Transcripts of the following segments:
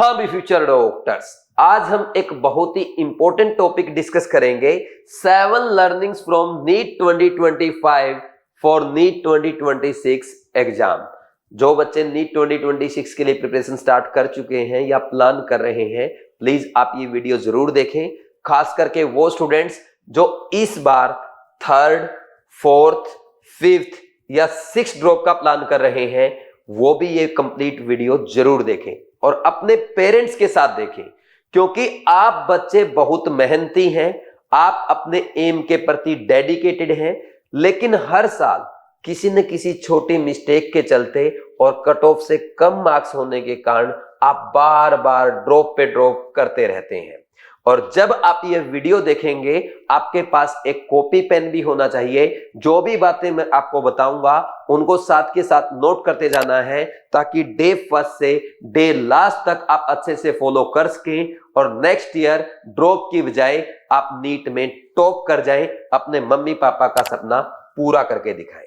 हाँ भी future doctors, आज हम एक बहुत ही इंपॉर्टेंट टॉपिक डिस्कस करेंगे। 7 learnings from NEET 2025 for NEET 2026 exam. जो बच्चे नीट 2026 के लिए प्रिपरेशन स्टार्ट कर चुके हैं या प्लान कर रहे हैं, प्लीज आप ये वीडियो जरूर देखें। खास करके वो स्टूडेंट्स जो इस बार 3rd, 4th, 5th या 6th ड्रॉप का प्लान कर रहे हैं, वो भी ये कंप्लीट वीडियो जरूर देखें और अपने पेरेंट्स के साथ देखें, क्योंकि आप बच्चे बहुत मेहनती हैं, आप अपने एम के प्रति डेडिकेटेड हैं, लेकिन हर साल किसी न किसी छोटी मिस्टेक के चलते और कट ऑफ से कम मार्क्स होने के कारण आप बार बार ड्रॉप पे ड्रॉप करते रहते हैं। और जब आप ये वीडियो देखेंगे, आपके पास एक कॉपी पेन भी होना चाहिए। जो भी बातें मैं आपको बताऊंगा उनको साथ के साथ नोट करते जाना है, ताकि डे फर्स्ट से डे लास्ट तक आप अच्छे से फॉलो कर सकें और नेक्स्ट ईयर ड्रॉप की बजाय आप नीट में टॉप कर जाएं, अपने मम्मी पापा का सपना पूरा करके दिखाएं।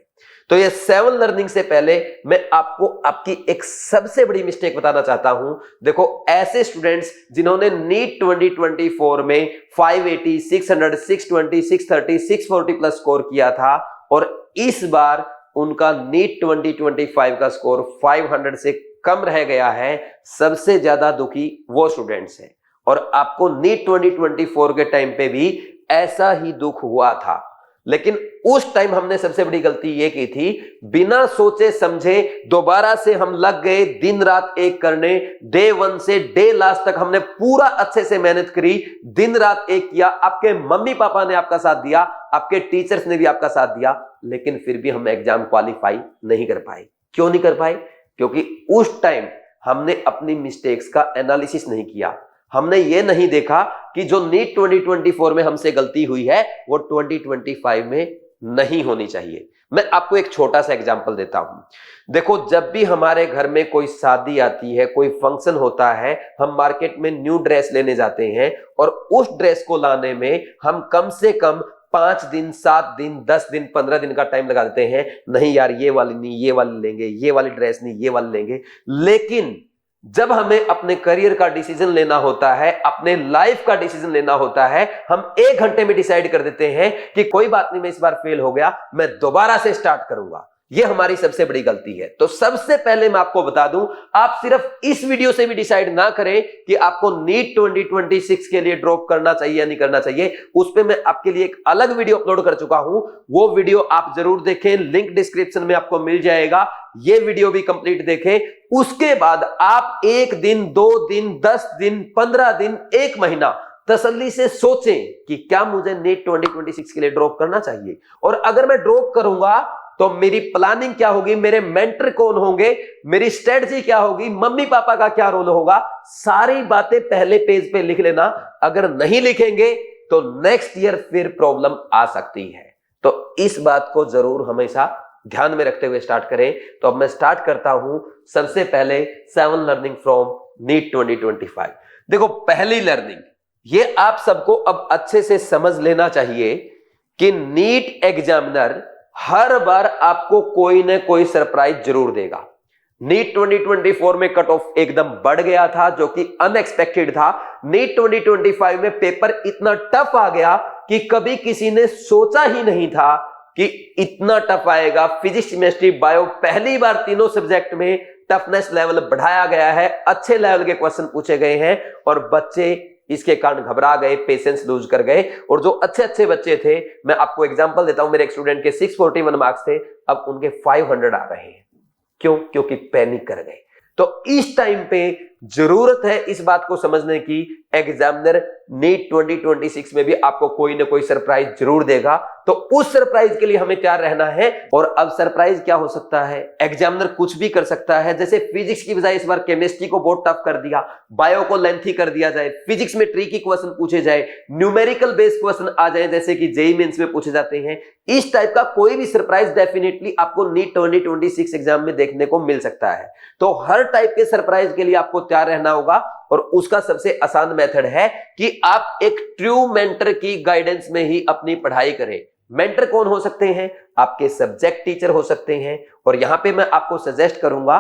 तो ये 7 लर्निंग से पहले मैं आपको आपकी एक सबसे बड़ी मिस्टेक बताना चाहता हूं। देखो, ऐसे स्टूडेंट्स जिन्होंने नीट 2024 में 580, 600, 620, 630, 640 प्लस स्कोर किया था और इस बार उनका नीट 2025 का स्कोर 500 से कम रह गया है, सबसे ज्यादा दुखी वो स्टूडेंट्स हैं। और आपको नीट 2024 के टाइम पे भी ऐसा ही दुख हुआ था, लेकिन उस टाइम हमने सबसे बड़ी गलती ये की थी, बिना सोचे समझे दोबारा से हम लग गए दिन रात एक करने। डे 1 से डे लास्ट तक हमने पूरा अच्छे से मेहनत करी, दिन रात एक किया। आपके मम्मी पापा ने आपका साथ दिया, आपके टीचर्स ने भी आपका साथ दिया, लेकिन फिर भी हम एग्जाम क्वालिफाई नहीं कर पाए। क्यों नहीं कर पाए? क्योंकि उस टाइम हमने अपनी मिस्टेक्स का एनालिसिस नहीं किया। हमने ये नहीं देखा कि जो नीट 2024 में हमसे गलती हुई है वो 2025 में नहीं होनी चाहिए। मैं आपको एक छोटा सा एग्जांपल देता हूं। देखो, जब भी हमारे घर में कोई शादी आती है, कोई फंक्शन होता है, हम मार्केट में न्यू ड्रेस लेने जाते हैं और उस ड्रेस को लाने में हम कम से कम 5 दिन, 7 दिन, 10 दिन, 15 दिन का टाइम लगा देते हैं। नहीं यार, ये वाली नहीं, ये वाली लेंगे, ये वाली ड्रेस नहीं, ये वाली लेंगे। लेकिन जब हमें अपने करियर का डिसीजन लेना होता है, अपने लाइफ का डिसीजन लेना होता है, हम 1 घंटे में डिसाइड कर देते हैं कि कोई बात नहीं, मैं इस बार फेल हो गया, मैं दोबारा से स्टार्ट करूंगा। यह हमारी सबसे बड़ी गलती है। तो सबसे पहले मैं आपको बता दूं, आप सिर्फ इस वीडियो से भी डिसाइड ना करें कि आपको नीट 2026 के लिए ड्रॉप करना चाहिए या नहीं करना चाहिए। उस पे मैं आपके लिए एक अलग वीडियो अपलोड कर चुका हूं, वो वीडियो आप जरूर देखें, लिंक डिस्क्रिप्शन में आपको मिल जाएगा। ये वीडियो भी कंप्लीट देखें। उसके बाद आप 1 दिन, 2 दिन, 10 दिन, 15 दिन, 1 महीना तसल्ली से सोचें कि क्या मुझे नीट 2026 के लिए ड्रॉप करना चाहिए, और अगर मैं ड्रॉप करूंगा तो मेरी प्लानिंग क्या होगी, मेरे मेंटर कौन होंगे, मेरी स्ट्रेटजी क्या होगी, मम्मी पापा का क्या रोल होगा, सारी बातें पहले पेज पे लिख लेना। अगर नहीं लिखेंगे तो नेक्स्ट ईयर फिर प्रॉब्लम आ सकती है। तो इस बात को जरूर हमेशा ध्यान में रखते हुए स्टार्ट करें। तो अब मैं स्टार्ट करता हूं सबसे पहले 7 लर्निंग फ्रॉम नीट 2025। देखो, पहली लर्निंग ये आप सबको अब अच्छे से समझ लेना चाहिए कि नीट एग्जामिनर हर बार आपको कोई ना कोई सरप्राइज जरूर देगा। नीट 2024 में कट ऑफ एकदम बढ़ गया था, जो कि अनएक्सपेक्टेड था। नीट 2025 में पेपर इतना टफ आ गया कि कभी किसी ने सोचा ही नहीं था कि इतना टफ आएगा। फिजिक्स, केमिस्ट्री, बायो, पहली बार तीनों सब्जेक्ट में टफनेस लेवल बढ़ाया गया है, अच्छे लेवल के क्वेश्चन पूछे गए हैं और बच्चे इसके कारण घबरा गए, पेशेंस लूज कर गए। और जो अच्छे अच्छे बच्चे थे, मैं आपको एग्जांपल देता हूं, मेरे एक स्टूडेंट के 641 मार्क्स थे, अब उनके 500 आ रहे हैं। क्यों? क्योंकि पैनिक कर गए। तो इस टाइम पे जरूरत है इस बात को समझने की, एग्जामिनर नीट 2026 में भी आपको कोई ना कोई सरप्राइज जरूर देगा। तो उस सरप्राइज के लिए हमें तैयार रहना है। और अब सरप्राइज क्या हो सकता है? एग्जामिनर कुछ भी कर सकता है। जैसे फिजिक्स की बजाय इस बार केमिस्ट्री को बहुत टफ कर दिया, बायो को लेंथी कर दिया जाए, फिजिक्स में ट्रिकी क्वेश्चन पूछे जाए, न्यूमेरिकल बेस्ड क्वेश्चन आ जाए जैसे कि जेईई मेंस में पूछे जाते हैं। इस टाइप का कोई भी सरप्राइज डेफिनेटली आपको नीट 2026 एग्जाम में देखने को मिल सकता है। तो हर टाइप के सरप्राइज के लिए आपको तैयार रहना होगा और उसका सबसे आसान मेथड है कि आप एक ट्रू मेंटर की गाइडेंस में ही अपनी पढ़ाई करें। मेंटर कौन हो सकते हैं? आपके सब्जेक्ट टीचर हो सकते हैं। और यहां पे मैं आपको सजेस्ट करूंगा,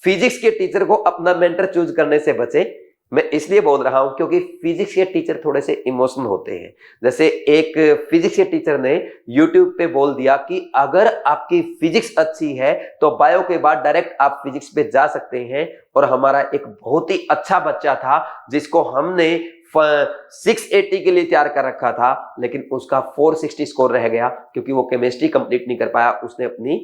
फिजिक्स के टीचर को अपना मेंटर चूज करने से बचे, मैं इसलिए बोल रहा हूं क्योंकि फिजिक्स के टीचर थोड़े से इमोशनल होते हैं। जैसे एक फिजिक्स के टीचर ने यूट्यूब पे बोल दिया कि अगर आपकी फिजिक्स अच्छी है तो बायो के बाद डायरेक्ट आप फिजिक्स पे जा सकते हैं। और हमारा एक बहुत ही अच्छा बच्चा था जिसको हमने 680 के लिए तैयार कर रखा था, लेकिन उसका 460 स्कोर रह गया क्योंकि वो केमिस्ट्री कंप्लीट नहीं कर पाया, उसने अपनी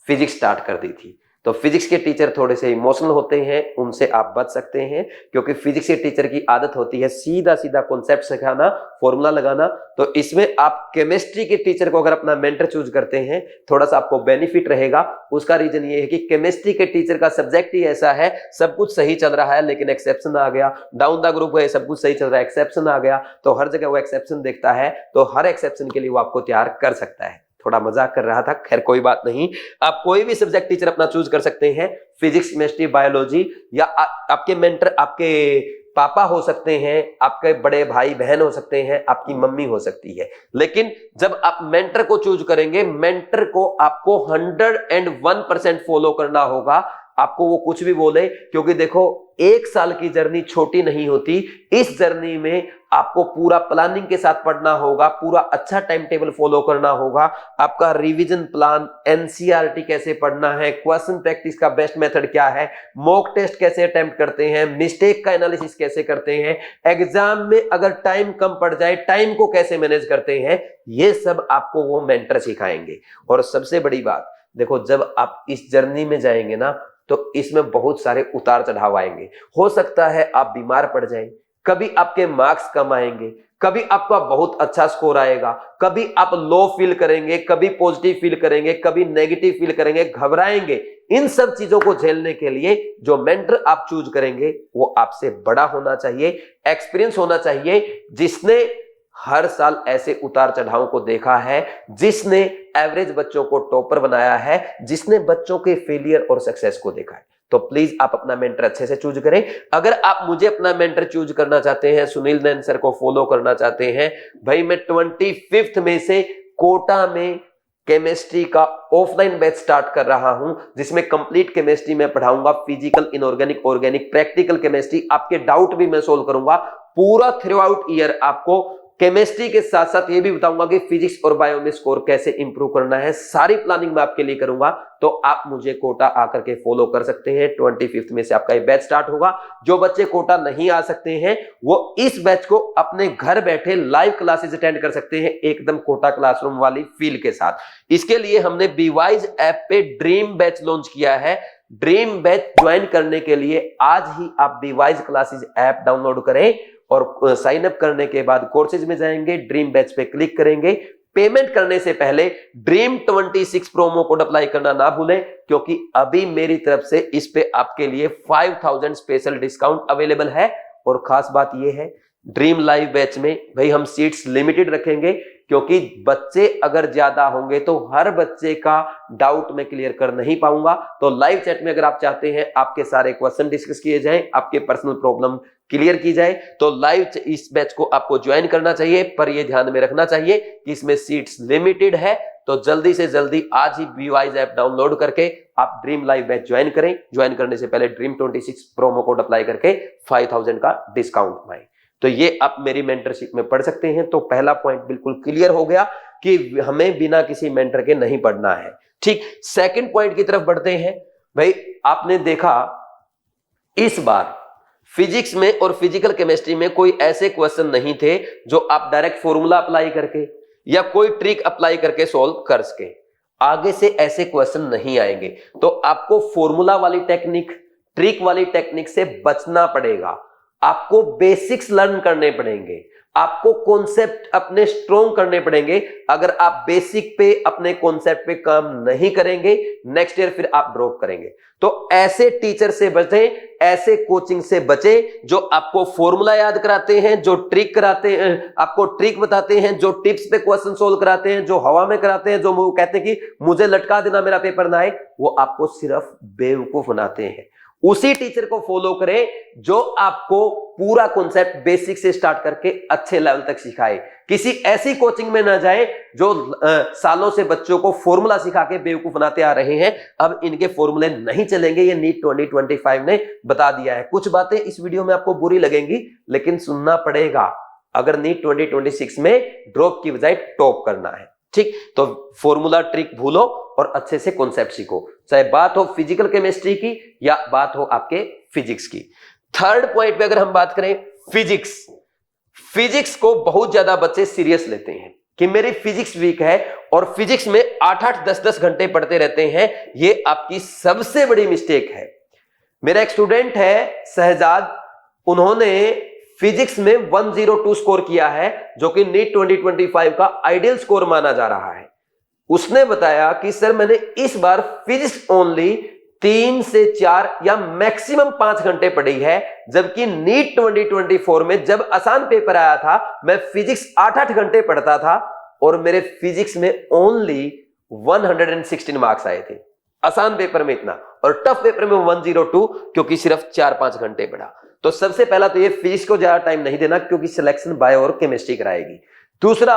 फिजिक्स स्टार्ट कर दी थी। तो फिजिक्स के टीचर थोड़े से इमोशनल होते हैं, उनसे आप बच सकते हैं क्योंकि फिजिक्स के टीचर की आदत होती है सीधा सीधा कॉन्सेप्ट सिखाना, फॉर्मूला लगाना। तो इसमें आप केमिस्ट्री के टीचर को अगर अपना मेंटर चूज करते हैं थोड़ा सा आपको बेनिफिट रहेगा। उसका रीजन ये है कि केमिस्ट्री के टीचर का सब्जेक्ट ही ऐसा है, सब कुछ सही चल रहा है लेकिन एक्सेप्शन आ गया, डाउन द ग्रुप है, सब कुछ सही चल रहा है, एक्सेप्शन आ गया, तो हर जगह वो एक्सेप्शन देखता है, तो हर एक्सेप्शन के लिए वो आपको तैयार कर सकता है। थोड़ा मजाक कर रहा था, खैर कोई बात नहीं। आप कोई भी सब्जेक्ट टीचर अपना चूज कर सकते हैं, फिजिक्स, केमिस्ट्री, बायोलॉजी, या आपके मेंटर आपके पापा हो सकते हैं, आपके बड़े भाई बहन हो सकते हैं, आपकी मम्मी हो सकती है। लेकिन जब आप मेंटर को चूज करेंगे, मेंटर को आपको 101% फॉलो करना होगा, आपको वो कुछ भी बोले, क्योंकि देखो 1 साल की जर्नी छोटी नहीं होती। इस जर्नी में आपको पूरा प्लानिंग के साथ पढ़ना होगा, पूरा अच्छा टाइम टेबल फॉलो करना होगा, आपका रिवीजन प्लान, एनसीईआरटी कैसे पढ़ना है, क्वेश्चन प्रैक्टिस का बेस्ट मेथड क्या है, मॉक टेस्ट कैसे अटेम्प्ट करते हैं, मिस्टेक का एनालिसिस कैसे करते हैं, एग्जाम में अगर टाइम कम पड़ जाए टाइम को कैसे मैनेज करते हैं, ये सब आपको वो मेंटर सिखाएंगे। और सबसे बड़ी बात देखो, जब आप इस जर्नी में जाएंगे ना तो इसमें बहुत सारे उतार चढ़ाव आएंगे। हो सकता है आप बीमार पड़ जाएं, कभी आपके मार्क्स कम आएंगे, कभी आपका बहुत अच्छा स्कोर आएगा, कभी आप लो फील करेंगे, कभी पॉजिटिव फील करेंगे, कभी नेगेटिव फील करेंगे, घबराएंगे। इन सब चीजों को झेलने के लिए जो मेंटर आप चूज करेंगे वो आपसे बड़ा होना चाहिए, एक्सपीरियंस होना चाहिए, जिसने हर साल ऐसे उतार चढ़ाव को देखा है, जिसने एवरेज बच्चों को टॉपर बनाया है, जिसने बच्चों के फेलियर और सक्सेस को देखा है। तो प्लीज आप अपना मेंटर अच्छे से चूज करें। अगर आप मुझे अपना मेंटर चूज करना चाहते हैं, सुनील नैन सर को फॉलो करना चाहते हैं, भाई मैं 25 में से कोटा में केमिस्ट्री का ऑफलाइन बैच स्टार्ट कर रहा हूं, जिसमें कंप्लीट केमिस्ट्री में पढ़ाऊंगा, physical, inorganic, organic, practical chemistry, आपके डाउट भी मैं सोल्व करूंगा। पूरा थ्रू आउट ईयर आपको केमिस्ट्री के साथ साथ ये भी बताऊंगा कि फिजिक्स और बायो में स्कोर कैसे इंप्रूव करना है, सारी प्लानिंग मैं आपके लिए करूंगा। तो आप मुझे कोटा आकर के फॉलो कर सकते हैं। 25 में से आपका ये बैच स्टार्ट होगा। जो बच्चे कोटा नहीं आ सकते हैं वो इस बैच को अपने घर बैठे लाइव क्लासेस अटेंड कर सकते हैं, एकदम कोटा क्लासरूम वाली फील के साथ। इसके लिए हमने बीवाइज ऐप पे ड्रीम बैच लॉन्च किया है। ड्रीम बैच ज्वाइन करने के लिए आज ही आप बीवाइज क्लासेस ऐप डाउनलोड करें और साइन अप करने के बाद कोर्सेज में जाएंगे, ड्रीम बैच पे क्लिक करेंगे। पेमेंट करने से पहले ड्रीम 26 प्रोमो कोड अप्लाई करना ना भूलें, क्योंकि अभी मेरी तरफ से इस पे आपके लिए 5000 स्पेशल डिस्काउंट अवेलेबल है। और खास बात यह है, ड्रीम लाइव बैच में भाई हम सीट्स लिमिटेड रखेंगे, क्योंकि बच्चे अगर ज्यादा होंगे तो हर बच्चे का डाउट मैं क्लियर कर नहीं पाऊंगा। तो लाइव चैट में अगर आप चाहते हैं आपके सारे क्वेश्चन डिस्कस किए जाएं, आपके पर्सनल प्रॉब्लम क्लियर की जाए, तो लाइव इस बैच को आपको ज्वाइन करना चाहिए। पर यह ध्यान में रखना चाहिए कि इसमें सीट्स लिमिटेड है, तो जल्दी से जल्दी आज ही बीवाइज ऐप डाउनलोड करके आप ड्रीम लाइव बैच ज्वाइन करें। ज्वाइन करने से पहले ड्रीम 26 प्रोमो कोड अप्लाई करके 5000 का डिस्काउंट पाएं। तो ये आप मेरी मेंटरशिप में पढ़ सकते हैं। तो पहला पॉइंट बिल्कुल क्लियर हो गया कि हमें बिना किसी मेंटर के नहीं पढ़ना है। ठीक, सेकंड पॉइंट की तरफ बढ़ते हैं। भाई आपने देखा इस बार फिजिक्स में और फिजिकल केमिस्ट्री में कोई ऐसे क्वेश्चन नहीं थे जो आप डायरेक्ट फॉर्मूला अप्लाई करके या कोई ट्रिक अप्लाई करके सॉल्व कर सके। आगे से ऐसे क्वेश्चन नहीं आएंगे। तो आपको फॉर्मूला वाली टेक्निक, ट्रिक वाली टेक्निक से बचना पड़ेगा। आपको बेसिक्स लर्न करने पड़ेंगे, आपको कॉन्सेप्ट अपने स्ट्रॉन्ग करने पड़ेंगे। अगर आप बेसिक पे अपने कॉन्सेप्ट पे काम नहीं करेंगे, नेक्स्ट ईयर फिर आप ड्रॉप करेंगे। तो ऐसे टीचर से बचें, ऐसे कोचिंग से बचें जो आपको फॉर्मूला याद कराते हैं, जो ट्रिक कराते हैं, आपको ट्रिक बताते हैं, जो टिप्स पे क्वेश्चन सोल्व कराते हैं, जो हवा में कराते हैं, जो कहते हैं कि मुझे लटका देना मेरा पेपर ना आए। वो आपको सिर्फ बेवकूफ बनाते हैं। उसी टीचर को फॉलो करें जो आपको पूरा कॉन्सेप्ट बेसिक से स्टार्ट करके अच्छे लेवल तक सिखाए। किसी ऐसी कोचिंग में ना जाए जो सालों से बच्चों को फॉर्मूला सिखा के बेवकूफ बनाते आ रहे हैं। अब इनके फॉर्मूले नहीं चलेंगे, ये नीट 2025 ने बता दिया है। कुछ बातें इस वीडियो में आपको बुरी लगेंगी, लेकिन सुनना पड़ेगा अगर नीट 2026 में ड्रॉप की बजाय टॉप करना है। ठीक, तो फॉर्मूला ट्रिक भूलो और अच्छे से कॉन्सेप्ट सीखो, चाहे बात हो फिजिकल केमिस्ट्री की या बात हो आपके फिजिक्स की। थर्ड पॉइंट पे अगर हम बात करें फिजिक्स को बहुत ज्यादा बच्चे सीरियस लेते हैं कि मेरी फिजिक्स वीक है और फिजिक्स में 8-8, 10-10 घंटे पढ़ते रहते हैं। ये आपकी सबसे बड़ी मिस्टेक है। मेरा एक स्टूडेंट है शहजाद, उन्होंने फिजिक्स में 102 स्कोर किया है, जो कि नीट 2025 का आइडियल स्कोर माना जा रहा है। उसने बताया कि सर मैंने इस बार फिजिक्स ओनली 3 से 4 या मैक्सिमम 5 घंटे पढ़ी है, जबकि नीट 2024 में जब आसान पेपर आया था मैं फिजिक्स 8-8 घंटे पढ़ता था और मेरे फिजिक्स में ओनली 116 मार्क्स आए थे। आसान पेपर में इतना, और टफ पेपर में 102, क्योंकि सिर्फ 4-5 घंटे पढ़ा। तो सबसे पहला तो ये फिजिक्स को ज्यादा टाइम नहीं देना, क्योंकि सिलेक्शन बायो और केमिस्ट्री कराएगी। दूसरा,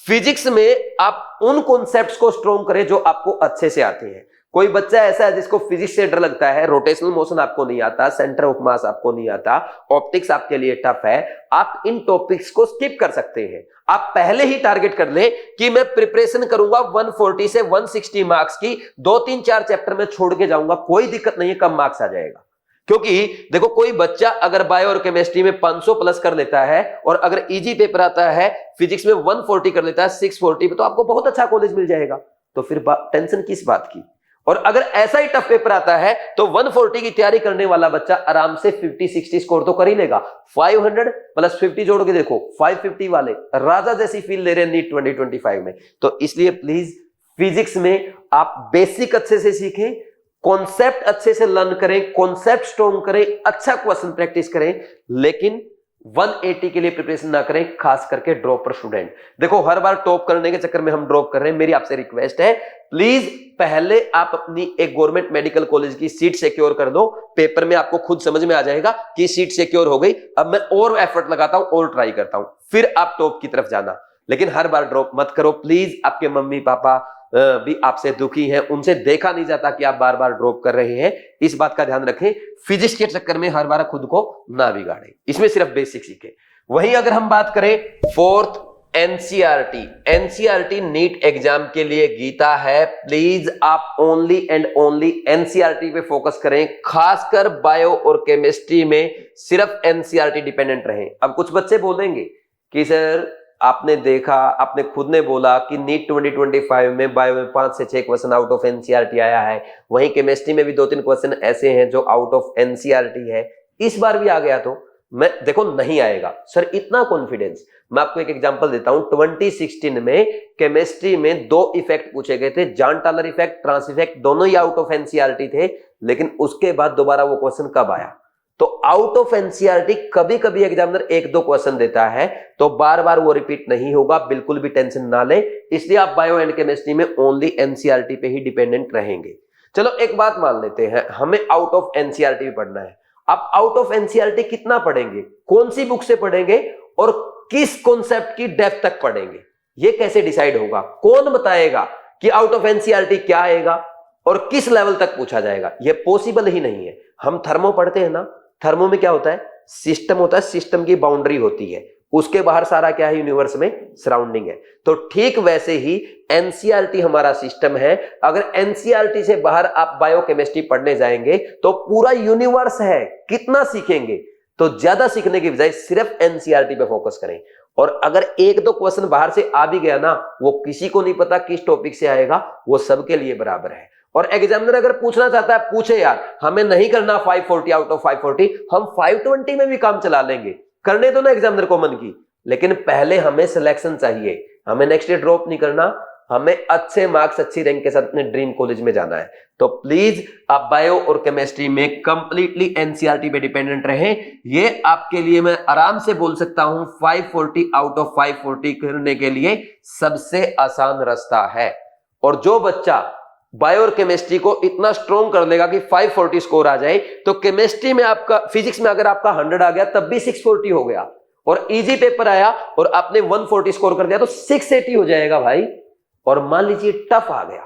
फिजिक्स में आप उन कॉन्सेप्ट्स को स्ट्रॉन्ग करें जो आपको अच्छे से आते हैं। कोई बच्चा ऐसा है जिसको फिजिक्स से डर लगता है, रोटेशनल मोशन आपको नहीं आता, सेंटर ऑफ मास आपको नहीं आता, ऑप्टिक्स आपके लिए टफ है, आप इन टॉपिक्स को स्किप कर सकते हैं। आप पहले ही टारगेट कर लें कि मैं प्रिपरेशन करूंगा 140 से 160 मार्क्स की, 2-3-4 चैप्टर में छोड़ के जाऊंगा, कोई दिक्कत नहीं है, कम मार्क्स आ जाएगा। क्योंकि देखो, कोई बच्चा अगर बायो और केमिस्ट्री में 500 प्लस कर लेता है और अगर इजी पेपर आता है फिजिक्स में 140 कर लेता है 640 तो आपको बहुत अच्छा कॉलेज मिल जाएगा। तो फिर टेंशन किस बात की। और अगर ऐसा ही टफ पेपर आता है तो 140 की तैयारी करने वाला बच्चा आराम से 50-60 स्कोर तो कर ही लेगा। 500 प्लस 50 जोड़ के देखो, 550 वाले राजा जैसी फील ले रहे हैं नीट 2025 में। तो इसलिए प्लीज फिजिक्स में आप बेसिक अच्छे से सीखें, कॉन्सेप्ट अच्छे से लर्न करें, कॉन्सेप्ट स्ट्रॉन्ग करें, अच्छा क्वेश्चन प्रैक्टिस करें, लेकिन 180 के लिए प्रिपरेशन ना करें, खास करके ड्रॉपर स्टूडेंट। देखो, हर बार टॉप करने के चक्कर में हम ड्रॉप कर रहे हैं। मेरी आपसे रिक्वेस्ट है, प्लीज पहले आप अपनी एक गवर्नमेंट मेडिकल कॉलेज की सीट सिक्योर कर दो। पेपर में आपको खुद समझ में आ जाएगा कि सीट सिक्योर हो गई, अब मैं और एफर्ट लगाता हूं और ट्राई करता हूं, फिर आप टॉप की तरफ जाना। लेकिन हर बार ड्रॉप मत करो प्लीज। आपके मम्मी पापा भी आपसे दुखी हैं, उनसे देखा नहीं जाता कि आप बार बार ड्रॉप कर रहे हैं। इस बात का ध्यान रखें, फिजिक्स के चक्कर में हर बार खुद को ना बिगाड़ें, इसमें सिर्फ बेसिक सीखें। वहीं अगर हम बात करें फोर्थ, एनसीईआरटी नीट एग्जाम के लिए गीता है। प्लीज आप ओनली एंड ओनली एनसीईआरटी पे फोकस करें, खासकर बायो और केमिस्ट्री में सिर्फ एनसीईआरटी डिपेंडेंट रहें। अब कुछ बच्चे बोलेंगे कि सर आपने देखा, आपने खुद ने बोला कि नीट 2025 में बायो में 5 से 6 क्वेश्चन आउट ऑफ एनसीईआरटी आया है, वहीं केमिस्ट्री में भी 2-3 क्वेश्चन ऐसे हैं जो आउट ऑफ एनसीईआरटी है, इस बार भी आ गया तो मैं देखो नहीं आएगा सर, इतना कॉन्फिडेंस। मैं आपको एक एग्जांपल देता हूं। 2016 में केमिस्ट्री में 2 इफेक्ट पूछे गए थे, Jahn Teller effect, trans effect, दोनों ही आउट ऑफ एनसीईआरटी थे, लेकिन उसके बाद दोबारा वो क्वेश्चन कब आया? तो आउट ऑफ एनसीईआरटी कभी कभी एग्जामिनर 1-2 क्वेश्चन देता है, तो बार बार वो रिपीट नहीं होगा, बिल्कुल भी टेंशन ना ले। इसलिए आप बायो एंड केमिस्ट्री में ओनली एनसीईआरटी पे ही डिपेंडेंट रहेंगे। चलो एक बात मान लेते हैं, हमें आउट ऑफ एनसीईआरटी पढ़ना है। आप आउट ऑफ एनसीईआरटी कितना पढ़ेंगे, कौन सी बुक से पढ़ेंगे और किस कॉन्सेप्ट की डेप्थ तक पढ़ेंगे, ये कैसे डिसाइड होगा? कौन बताएगा कि आउट ऑफ एनसीईआरटी क्या आएगा और किस लेवल तक पूछा जाएगा? ये पॉसिबल ही नहीं है। हम थर्मो पढ़ते हैं ना, थर्मो में क्या होता है? सिस्टम होता है, सिस्टम की बाउंड्री होती है, उसके बाहर सारा क्या है? यूनिवर्स में सराउंडिंग है। तो ठीक वैसे ही एनसीईआरटी हमारा सिस्टम है। अगर एनसीईआरटी से बाहर आप बायोकेमिस्ट्री पढ़ने जाएंगे तो पूरा यूनिवर्स है, कितना सीखेंगे? तो ज्यादा सीखने की बजाय सिर्फ एनसीईआरटी पे फोकस करें। और अगर 1-2 क्वेश्चन बाहर से आ भी गया ना, वो किसी को नहीं पता किस टॉपिक से आएगा, वो सबके लिए बराबर है। और एग्जामिनर अगर पूछना चाहता है, पूछे यार, हमें नहीं करना 540 आउट ऑफ 540, हम 520 में भी काम चला लेंगे, करने दो ना एग्जामिनर को मन की। लेकिन पहले हमें सिलेक्शन चाहिए, हमें नेक्स्ट ईयर ड्रॉप नहीं करना, हमें अच्छे मार्क्स, अच्छी रैंक के साथ अपने ड्रीम कॉलेज में जाना है। तो प्लीज आप बायो और केमिस्ट्री में कंप्लीटली एनसीईआरटी पे डिपेंडेंट रहें। ये आपके लिए मैं आराम से बोल सकता हूं 540 आउट ऑफ 540 करने के लिए सबसे आसान रास्ता है। और जो बच्चा बायो और केमिस्ट्री को इतना स्ट्रॉन्ग कर देगा कि 540 स्कोर आ जाए, तो केमिस्ट्री में आपका, फिजिक्स में अगर आपका 100 आ गया तब भी 640 हो गया, और इजी पेपर आया और आपने 140 स्कोर कर दिया तो 680 हो जाएगा भाई। और मान लीजिए टफ आ गया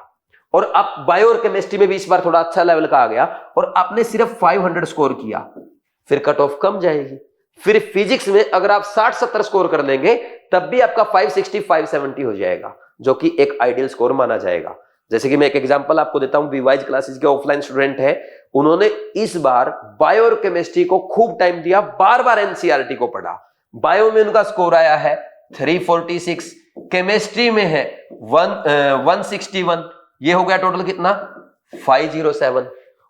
और आप बायो और केमिस्ट्री में भी इस बार थोड़ा अच्छा लेवल का आ गया और आपने सिर्फ 500 स्कोर किया, फिर कट ऑफ कम जाएगी। फिर फिजिक्स में अगर आप 60-70 स्कोर कर लेंगे तब भी आपका 560-570 हो जाएगा, जो कि एक आइडियल स्कोर माना जाएगा। जैसे कि मैं एक एग्जांपल आपको देता हूं, बीवाइज क्लासेस के ऑफलाइन स्टूडेंट है, उन्होंने इस बार बायो और केमिस्ट्री को खूब टाइम दिया, बार बार एनसीईआरटी को पढ़ा। बायो में उनका स्कोर आया है 346, केमिस्ट्री में है 161, ये हो गया टोटल कितना 507,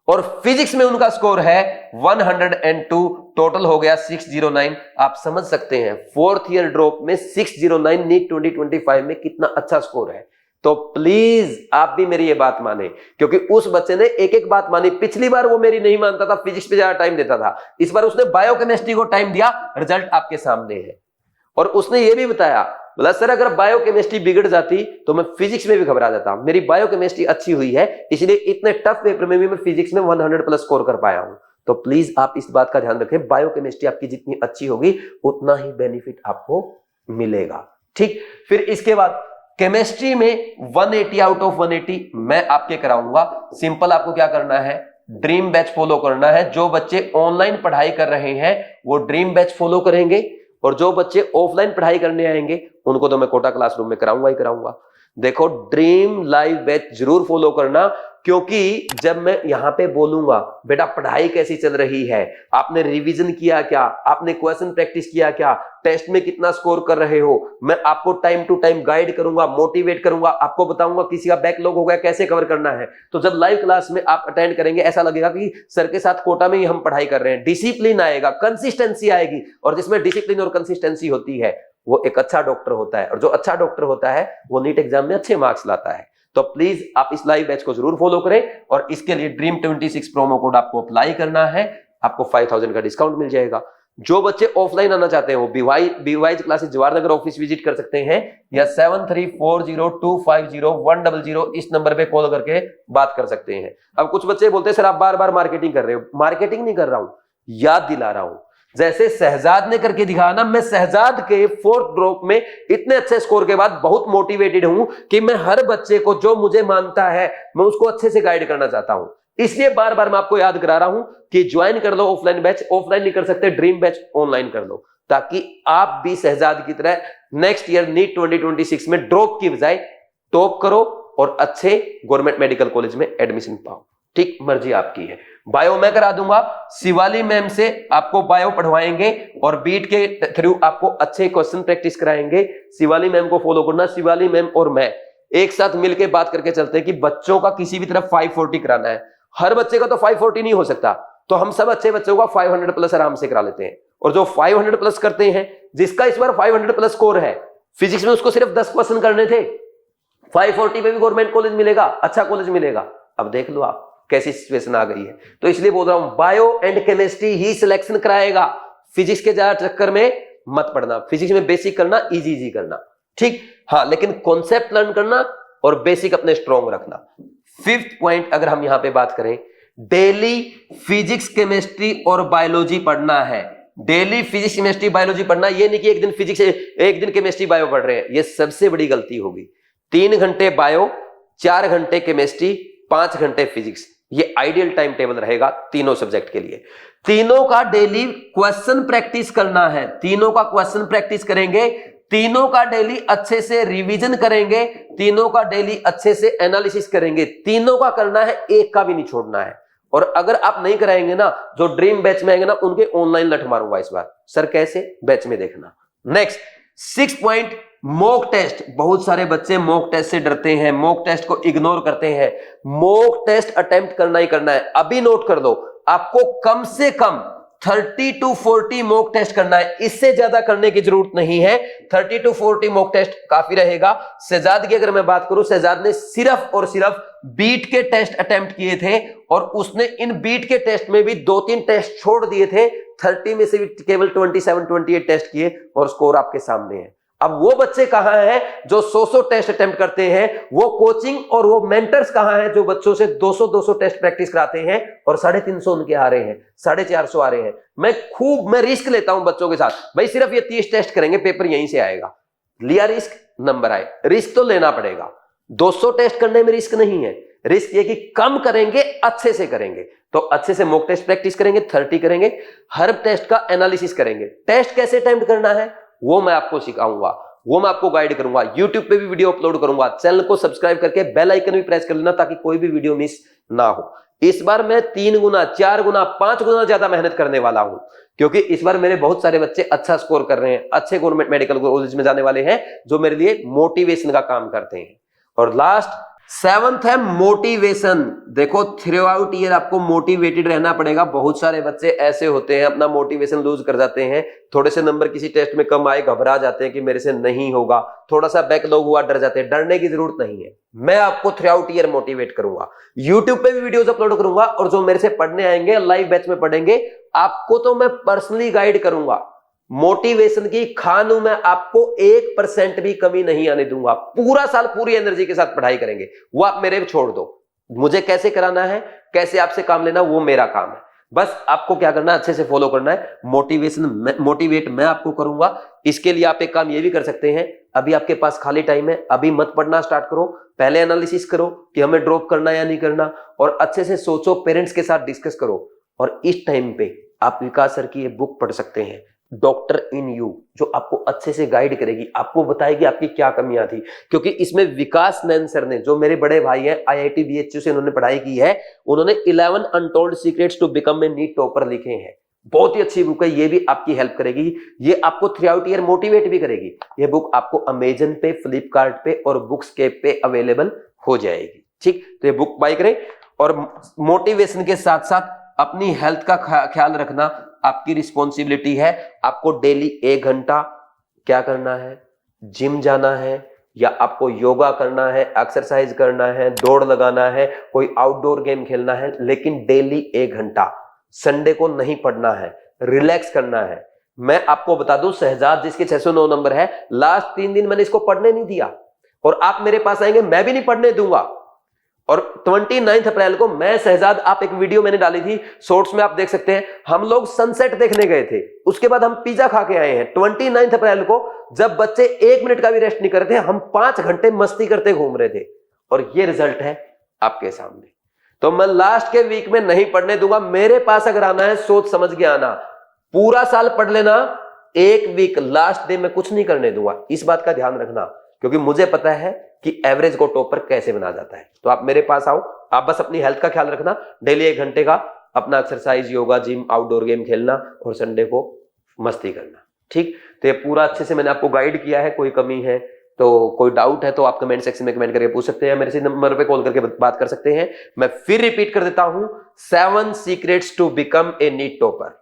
और फिजिक्स में उनका स्कोर है 102, टोटल हो गया 609। आप समझ सकते हैं फोर्थ ईयर ड्रॉप में 609 नीट 2025 में कितना अच्छा स्कोर है। तो प्लीज आप भी मेरी ये बात माने, क्योंकि उस बच्चे ने एक एक बात मानी। पिछली बार वो मेरी नहीं मानता था, फिजिक्स पे ज्यादा टाइम देता था, इस बार उसने बायोकेमिस्ट्री को टाइम दिया, रिजल्ट आपके सामने है। और उसने ये भी बताया, बोला सर अगर बायोकेमिस्ट्री बिगड़ जाती तो मैं फिजिक्स में भी घबरा जाता, मेरी बायोकेमिस्ट्री अच्छी हुई है इसलिए इतने टफ पेपर में भी मैं फिजिक्स में 100 प्लस स्कोर कर पाया हूं। तो प्लीज आप इस बात का ध्यान रखें, बायोकेमिस्ट्री आपकी जितनी अच्छी होगी उतना ही बेनिफिट आपको मिलेगा। ठीक, फिर इसके बाद केमिस्ट्री में 180 आउट ऑफ 180 मैं आपके कराऊंगा। सिंपल आपको क्या करना है, ड्रीम बैच फॉलो करना है। जो बच्चे ऑनलाइन पढ़ाई कर रहे हैं वो ड्रीम बैच फॉलो करेंगे, और जो बच्चे ऑफलाइन पढ़ाई करने आएंगे उनको तो मैं कोटा क्लासरूम में कराऊंगा ही कराऊंगा। देखो ड्रीम लाइव बैच जरूर फॉलो करना, क्योंकि जब मैं यहां पे बोलूंगा बेटा पढ़ाई कैसी चल रही है, आपने रिवीजन किया क्या, आपने क्वेश्चन प्रैक्टिस किया क्या, टेस्ट में कितना स्कोर कर रहे हो, मैं आपको टाइम टू टाइम गाइड करूंगा, मोटिवेट करूंगा, आपको बताऊंगा किसी का बैकलॉग हो गया कैसे कवर करना है। तो जब लाइव क्लास में आप अटेंड करेंगे ऐसा लगेगा कि सर के साथ कोटा में ही हम पढ़ाई कर रहे हैं। डिसिप्लिन आएगा, कंसिस्टेंसी आएगी, और जिसमें डिसिप्लिन और कंसिस्टेंसी होती है वो एक अच्छा डॉक्टर होता है, और जो अच्छा डॉक्टर होता है वो नीट एग्जाम में अच्छे मार्क्स लाता है। तो प्लीज आप इस लाइव बैच को जरूर फॉलो करें, और इसके लिए ड्रीम 26 प्रोमो कोड आपको अप्लाई करना है, आपको 5000 का डिस्काउंट मिल जाएगा। जो बच्चे ऑफलाइन आना चाहते हैं वो बीवाइज क्लासेस जवाहरनगर ऑफिस विजिट कर सकते हैं, या 7340250100 इस नंबर पे कॉल करके बात कर सकते हैं। अब कुछ बच्चे बोलते हैं सर आप बार बार मार्केटिंग कर रहे हो। मार्केटिंग नहीं कर रहा हूं, याद दिला रहा हूं। जैसे शहजाद ने करके दिखाया ना, मैं शहजाद के फोर्थ ड्रॉप में इतने अच्छे स्कोर के बाद बहुत मोटिवेटेड हूं कि मैं हर बच्चे को जो मुझे मानता है मैं उसको अच्छे से गाइड करना चाहता हूं। इसलिए बार बार मैं आपको याद करा रहा हूं कि ज्वाइन कर लो ऑफलाइन बैच, ऑफलाइन नहीं कर सकते ड्रीम बैच ऑनलाइन कर लो, ताकि आप भी शहजाद की तरह नेक्स्ट ईयर नीट 2026 में ड्रॉप की बजाय टॉप करो और अच्छे गवर्नमेंट मेडिकल कॉलेज में एडमिशन पाओ। ठीक, मर्जी आपकी है। बायो मैं करा दूंगा, शिवाली मैम से आपको बायो पढ़वाएंगे और बीट के थ्रू आपको अच्छे क्वेश्चन प्रैक्टिस कराएंगे। शिवाली मैम को फॉलो करना। शिवाली मैम और मैं एक साथ मिलकर बात करके चलते हैं कि बच्चों का किसी भी तरफ 540 कराना है। हर बच्चे का तो 540 नहीं हो सकता, तो हम सब अच्छे बच्चों का 500 प्लस आराम से करा लेते हैं। और जो 500 प्लस करते हैं, जिसका इस बार 500 प्लस स्कोर है, फिजिक्स में उसको सिर्फ 10 क्वेश्चन करने थे, 540 में भी गवर्नमेंट कॉलेज मिलेगा, अच्छा कॉलेज मिलेगा। अब देख लो आप कैसी सिचुएशन आ गई है। तो इसलिए बोल रहा हूं bio and chemistry he selection कराएगा, फिजिक्स के ज्यादा चक्कर में मत पड़ना। फिजिक्स में बेसिक करना, इजी करना, ठीक। हाँ, लेकिन कॉन्सेप्ट लर्न करना और बेसिक अपने स्ट्रॉन्ग रखना। फिफ्थ पॉइंट अगर हम यहां पे बात करें, डेली फिजिक्स केमिस्ट्री और बायोलॉजी पढ़ना है। डेली फिजिक्स केमिस्ट्री बायोलॉजी पढ़ना, ये नहीं कि एक दिन फिजिक्स एक दिन केमिस्ट्री बायो पढ़ रहे हैं, ये सबसे बड़ी गलती होगी। 3 घंटे बायो, 4 घंटे केमिस्ट्री, 5 घंटे फिजिक्स, ये आइडियल टाइम टेबल रहेगा तीनों सब्जेक्ट के लिए। तीनों का डेली क्वेश्चन प्रैक्टिस करना है, तीनों का क्वेश्चन प्रैक्टिस करेंगे, तीनों का डेली अच्छे से रिवीजन करेंगे, तीनों का डेली अच्छे से एनालिसिस करेंगे, तीनों का करना है, एक का भी नहीं छोड़ना है। और अगर आप नहीं कराएंगे ना, जो ड्रीम बैच में आएंगे ना, उनके ऑनलाइन लठ मारूंगा इस बार। सर कैसे? बैच में देखना। Next 6 point, mock test. बहुत सारे बच्चे मॉक टेस्ट से डरते हैं, मॉक टेस्ट को इग्नोर करते हैं। मॉक टेस्ट अटेम्प्ट करना ही करना है। अभी नोट कर लो, आपको कम से कम 30 to 40 मॉक टेस्ट करना है, इससे ज्यादा करने की जरूरत नहीं है। 30 to 40 मॉक टेस्ट काफी रहेगा। शहजाद की अगर मैं बात करूं, शहजाद ने सिर्फ और सिर्फ बीट के टेस्ट अटेम्प्ट किए थे, और उसने इन बीट के टेस्ट में भी 2-3 टेस्ट छोड़ दिए थे। 30 में से भी केवल 27-28 टेस्ट किए, और स्कोर आपके सामने है। अब वो बच्चे कहां हैं जो 100 टेस्ट अटेम्प्ट करते हैं, वो कोचिंग और वो मेंटर्स कहां हैं जो बच्चों से 200 टेस्ट प्रैक्टिस कराते हैं और 350 उनके आ रहे हैं, 450 आ रहे हैं। मैं रिस्क लेता हूं बच्चों के साथ, भाई सिर्फ ये 30 टेस्ट करेंगे, पेपर यहीं से आएगा, लिया रिस्क, नंबर आए। रिस्क तो लेना पड़ेगा, 200 टेस्ट करने में रिस्क नहीं है, रिस्क ये कि कम करेंगे, अच्छे से करेंगे। तो अच्छे से मॉक टेस्ट प्रैक्टिस करेंगे, 30 करेंगे, हर टेस्ट का एनालिसिस करेंगे। टेस्ट कैसे अटेम्प्ट करना है वो मैं आपको सिखाऊंगा, वो मैं आपको गाइड करूंगा। YouTube पे भी वीडियो अपलोड करूंगा, चैनल को सब्सक्राइब करके बेल आइकन भी प्रेस कर लेना ताकि कोई भी वीडियो मिस ना हो। इस बार मैं 3 गुना, 4 गुना, 5 गुना ज्यादा मेहनत करने वाला हूं, क्योंकि इस बार मेरे बहुत सारे बच्चे अच्छा स्कोर कर रहे हैं, अच्छे गवर्नमेंट मेडिकल कॉलेज में जाने वाले हैं, जो मेरे लिए मोटिवेशन का काम करते हैं। और लास्ट 7th है मोटिवेशन। देखो थ्रू आउट ईयर आपको मोटिवेटेड रहना पड़ेगा। बहुत सारे बच्चे ऐसे होते हैं अपना मोटिवेशन लूज कर जाते हैं, थोड़े से नंबर किसी टेस्ट में कम आए घबरा जाते हैं कि मेरे से नहीं होगा, थोड़ा सा बैकलॉग हुआ डर जाते हैं। डरने की जरूरत नहीं है, मैं आपको थ्रू आउट ईयर मोटिवेट करूंगा। यूट्यूब पे भी वीडियोस अपलोड करूंगा और जो मेरे से पढ़ने आएंगे लाइव बैच में पढ़ेंगे, आपको तो मैं पर्सनली गाइड करूंगा। मोटिवेशन की खानों में आपको 1% भी कमी नहीं आने दूंगा। पूरा साल पूरी एनर्जी के साथ पढ़ाई करेंगे, वो आप मेरे पे छोड़ दो। मुझे कैसे कराना है, कैसे आपसे काम लेना, वो मेरा काम है। बस आपको क्या करना है, अच्छे से फॉलो करना है। मोटिवेट मैं आपको करूंगा। इसके लिए आप एक काम ये भी कर सकते हैं, अभी आपके पास खाली टाइम है, अभी मत पढ़ना स्टार्ट करो, पहले एनालिसिस करो कि हमें ड्रॉप करना या नहीं करना, और अच्छे से सोचो, पेरेंट्स के साथ डिस्कस करो। और इस टाइम पे आप विकास सर की ये बुक पढ़ सकते हैं, डॉक्टर इन यू, जो आपको अच्छे से गाइड करेगी, आपको बताएगी आपकी क्या कमियां थी। क्योंकि इसमें विकास नैन सर ने, जो मेरे बड़े भाई हैं, IIT BHU से उन्होंने पढ़ाई की है, उन्होंने 11 untold secrets to become a NEET topper लिखे हैं। बहुत ही अच्छी बुक है, ये भी आपकी हेल्प करेगी, ये आपको थ्रू आउट ईयर मोटिवेट भी करेगी। ये बुक आपको अमेजन पे, फ्लिपकार्ट पे और बुक्सकेप पे अवेलेबल हो जाएगी। ठीक, तो ये बुक बाय करें। और मोटिवेशन के साथ साथ अपनी हेल्थ का ख्याल रखना आपकी रिस्पॉन्सिबिलिटी है। आपको डेली 1 घंटा क्या करना है, जिम जाना है, या आपको योगा करना है, एक्सरसाइज करना है, दौड़ लगाना है, कोई आउटडोर गेम खेलना है, लेकिन डेली 1 घंटा। संडे को नहीं पढ़ना है, रिलैक्स करना है। मैं आपको बता दूं, शहजाद जिसके 609 नंबर है, लास्ट 3 दिन मैंने इसको पढ़ने नहीं दिया, और आप मेरे पास आएंगे मैं भी नहीं पढ़ने दूंगा। और 29 अप्रैल को मैं, शहजाद, आप एक वीडियो मैंने डाली थी शॉर्ट्स में, आप देख सकते हैं, हम लोग सनसेट देखने गए थे, उसके बाद हम पिज्जा खा के आए हैं। 29 अप्रैल को जब बच्चे 1 मिनट का भी रेस्ट नहीं करते, हम 5 घंटे मस्ती करते घूम रहे थे, और ये रिजल्ट है आपके सामने। तो मैं लास्ट के वीक में नहीं पढ़ने दूंगा। मेरे पास अगर आना है सोच समझ के आना, पूरा साल पढ़ लेना, 1 वीक लास्ट डे में कुछ नहीं करने दूंगा। इस बात का ध्यान रखना, क्योंकि मुझे पता है कि एवरेज को टॉपर कैसे बना जाता है। तो आप मेरे पास आओ, आप बस अपनी हेल्थ का ख्याल रखना, डेली 1 घंटे का अपना exercise, yoga, gym, outdoor game खेलना, और संडे को मस्ती करना। ठीक, तो ये पूरा अच्छे से मैंने आपको गाइड किया है। कोई कमी है तो, कोई डाउट है तो आप कमेंट सेक्शन में कमेंट करके पूछ सकते हैं, मेरे से नंबर पे कॉल करके बात कर सकते हैं। मैं फिर रिपीट कर देता हूं, 7 secrets to become a NEET topper.